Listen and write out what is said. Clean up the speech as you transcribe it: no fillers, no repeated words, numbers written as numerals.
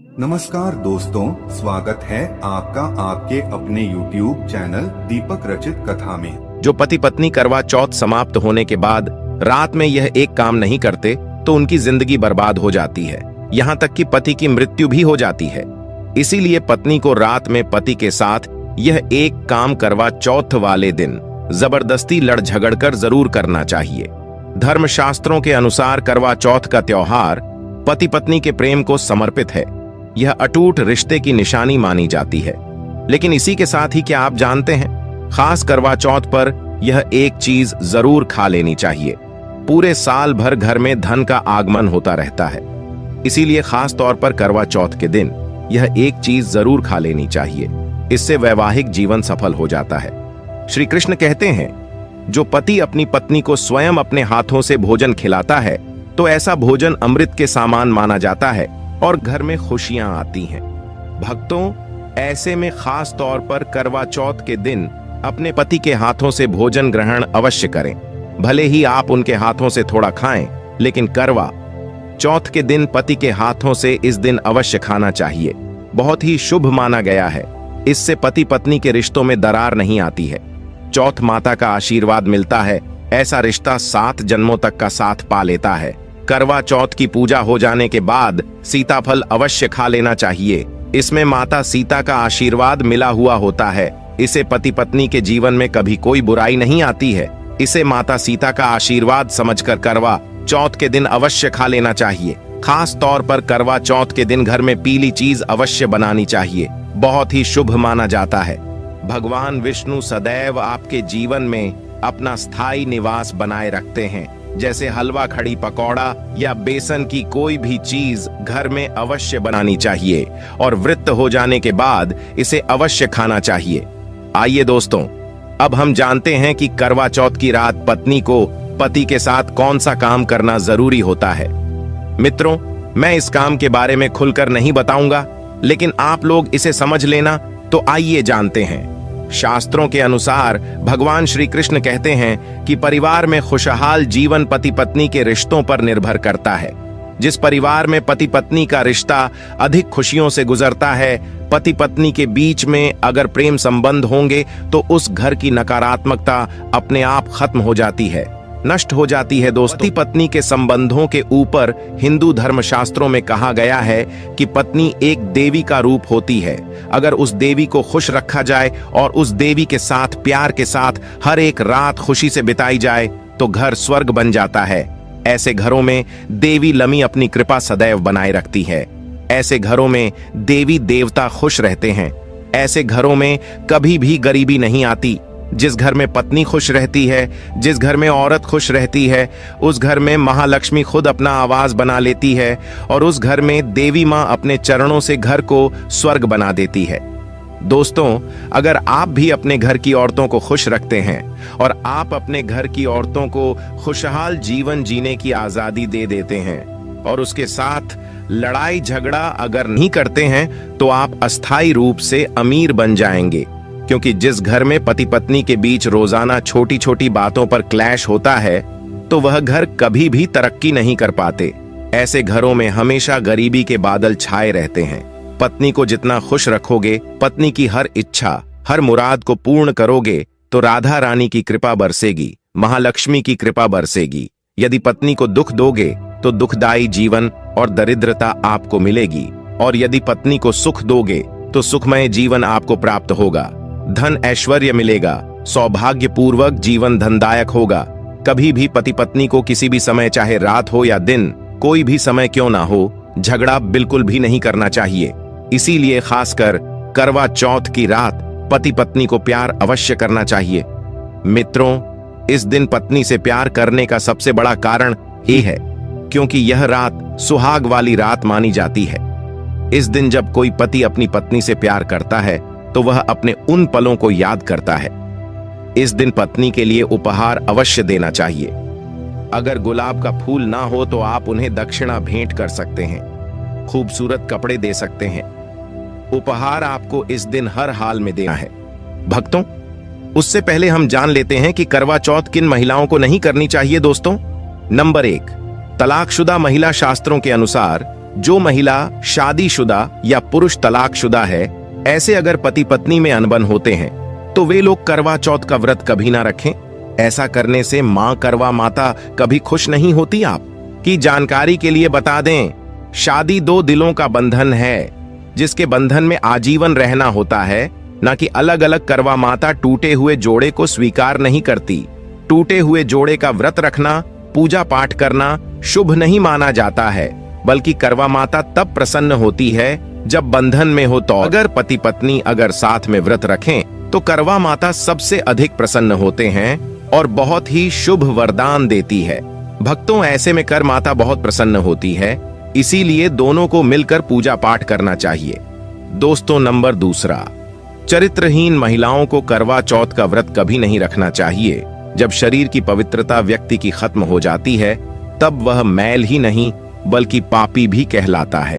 नमस्कार दोस्तों, स्वागत है आपका आपके अपने YouTube चैनल दीपक रचित कथा में। जो पति पत्नी करवा चौथ समाप्त होने के बाद रात में यह एक काम नहीं करते तो उनकी जिंदगी बर्बाद हो जाती है, यहाँ तक कि पति की मृत्यु भी हो जाती है। इसीलिए पत्नी को रात में पति के साथ यह एक काम करवा चौथ वाले दिन जबरदस्ती लड़ झगड़ कर जरूर करना चाहिए। धर्मशास्त्रों के अनुसार करवा चौथ का त्योहार पति पत्नी के प्रेम को समर्पित है। यह अटूट रिश्ते की निशानी मानी जाती है। लेकिन इसी के साथ ही क्या आप जानते हैं, खास करवा चौथ पर यह एक चीज जरूर खा लेनी चाहिए। पूरे साल भर घर में धन का आगमन होता रहता है, इसीलिए खास तौर पर करवा चौथ के दिन यह एक चीज जरूर खा लेनी चाहिए। इससे वैवाहिक जीवन सफल हो जाता है। श्री कृष्ण कहते हैं, जो पति अपनी पत्नी को स्वयं अपने हाथों से भोजन खिलाता है तो ऐसा भोजन अमृत के समान माना जाता है और घर में खुशियां आती हैं। भक्तों, ऐसे में खास तौर पर करवा चौथ के दिन अपने पति के हाथों से भोजन ग्रहण अवश्य करें। भले ही आप उनके हाथों से थोड़ा खाएं, लेकिन करवा चौथ के दिन पति के हाथों से इस दिन अवश्य खाना चाहिए। बहुत ही शुभ माना गया है। इससे पति पत्नी के रिश्तों में दरार नहीं आती है। चौथ माता का आशीर्वाद मिलता है। ऐसा रिश्ता 7 जन्मों तक का साथ पा लेता है। करवा चौथ की पूजा हो जाने के बाद सीताफल अवश्य खा लेना चाहिए। इसमें माता सीता का आशीर्वाद मिला हुआ होता है। इसे पति पत्नी के जीवन में कभी कोई बुराई नहीं आती है। इसे माता सीता का आशीर्वाद समझकर करवा चौथ के दिन अवश्य खा लेना चाहिए। खास तौर पर करवा चौथ के दिन घर में पीली चीज अवश्य बनानी चाहिए। बहुत ही शुभ माना जाता है। भगवान विष्णु सदैव आपके जीवन में अपना स्थायी निवास बनाए रखते हैं। जैसे हलवा, खड़ी पकौड़ा या बेसन की कोई भी चीज घर में अवश्य बनानी चाहिए और व्रत हो जाने के बाद इसे अवश्य खाना चाहिए। आइए दोस्तों, अब हम जानते हैं कि करवा चौथ की रात पत्नी को पति के साथ कौन सा काम करना जरूरी होता है। मित्रों, मैं इस काम के बारे में खुलकर नहीं बताऊंगा, लेकिन आप लोग इसे समझ लेना। तो आइए जानते हैं। शास्त्रों के अनुसार भगवान श्री कृष्ण कहते हैं कि परिवार में खुशहाल जीवन पति पत्नी के रिश्तों पर निर्भर करता है। जिस परिवार में पति पत्नी का रिश्ता अधिक खुशियों से गुजरता है, पति पत्नी के बीच में अगर प्रेम संबंध होंगे तो उस घर की नकारात्मकता अपने आप खत्म हो जाती है, नष्ट हो जाती है। दोस्ती पत्नी के संबंधों के ऊपर हिंदू धर्मशास्त्रों में कहा गया है कि पत्नी एक देवी का रूप होती है। अगर उस देवी को खुश रखा जाए और उस देवी के साथ प्यार के साथ हर एक रात खुशी से बिताई जाए तो घर स्वर्ग बन जाता है। ऐसे घरों में देवी लमी अपनी कृपा सदैव बनाए रखती है। ऐसे घरों में देवी देवता खुश रहते हैं। ऐसे घरों में कभी भी गरीबी नहीं आती। जिस घर में पत्नी खुश रहती है, जिस घर में औरत खुश रहती है, उस घर में महालक्ष्मी खुद अपना आवाज बना लेती है और उस घर में देवी माँ अपने चरणों से घर को स्वर्ग बना देती है। दोस्तों, अगर आप भी अपने घर की औरतों को खुश रखते हैं और आप अपने घर की औरतों को खुशहाल जीवन जीने की आजादी दे देते हैं और उसके साथ लड़ाई झगड़ा अगर नहीं करते हैं तो आप अस्थायी रूप से अमीर बन जाएंगे। क्योंकि जिस घर में पति पत्नी के बीच रोजाना छोटी छोटी बातों पर क्लैश होता है तो वह घर कभी भी तरक्की नहीं कर पाते। ऐसे घरों में हमेशा गरीबी के बादल छाए रहते हैं। पत्नी को जितना खुश रखोगे, पत्नी की हर इच्छा, हर मुराद को पूर्ण करोगे तो राधा रानी की कृपा बरसेगी, महालक्ष्मी की कृपा बरसेगी। यदि पत्नी को दुख दोगे तो दुखदायी जीवन और दरिद्रता आपको मिलेगी, और यदि पत्नी को सुख दोगे तो सुखमय जीवन आपको प्राप्त होगा। धन ऐश्वर्य मिलेगा, सौभाग्य पूर्वक जीवन धनदायक होगा। कभी भी पति पत्नी को किसी भी समय, चाहे रात हो या दिन, कोई भी समय क्यों ना हो, झगड़ा बिल्कुल भी नहीं करना चाहिए। इसीलिए खासकर करवा चौथ की रात पति पत्नी को प्यार अवश्य करना चाहिए। मित्रों, इस दिन पत्नी से प्यार करने का सबसे बड़ा कारण ये है क्योंकि यह रात सुहाग वाली रात मानी जाती है। इस दिन जब कोई पति अपनी पत्नी से प्यार करता है तो वह अपने उन पलों को याद करता है। इस दिन पत्नी के लिए उपहार अवश्य देना चाहिए। अगर गुलाब का फूल ना हो तो आप उन्हें दक्षिणा भेंट कर सकते हैं। खूबसूरत कपड़े दे सकते हैं। उपहार आपको इस दिन हर हाल में देना है। भक्तों, उससे पहले हम जान लेते हैं कि करवा चौथ किन महिलाओं को नहीं करनी चाहिए। दोस्तों, नंबर 1, तलाकशुदा महिला। शास्त्रों के अनुसार जो महिला शादीशुदा या पुरुष तलाकशुदा है, ऐसे अगर पति पत्नी में अनबन होते हैं तो वे लोग करवा चौथ का व्रत कभी ना रखें। ऐसा करने से मां करवा माता कभी खुश नहीं होती। आप की जानकारी के लिए बता दें, शादी दो दिलों का बंधन है, जिसके बंधन में आजीवन रहना होता है, न कि अलग अलग। करवा माता टूटे हुए जोड़े को स्वीकार नहीं करती। टूटे हुए जोड़े का व्रत रखना, पूजा पाठ करना शुभ नहीं माना जाता है, बल्कि करवा माता तब प्रसन्न होती है जब बंधन में हो। तो अगर पति पत्नी अगर साथ में व्रत रखें तो करवा माता सबसे अधिक प्रसन्न होते हैं और बहुत ही शुभ वरदान देती है। भक्तों, ऐसे में कर माता बहुत प्रसन्न होती है, इसीलिए दोनों को मिलकर पूजा पाठ करना चाहिए। दोस्तों, नंबर दूसरा, चरित्रहीन महिलाओं को करवा चौथ का व्रत कभी नहीं रखना चाहिए। जब शरीर की पवित्रता व्यक्ति की खत्म हो जाती है, तब वह मैल ही नहीं बल्कि पापी भी कहलाता है।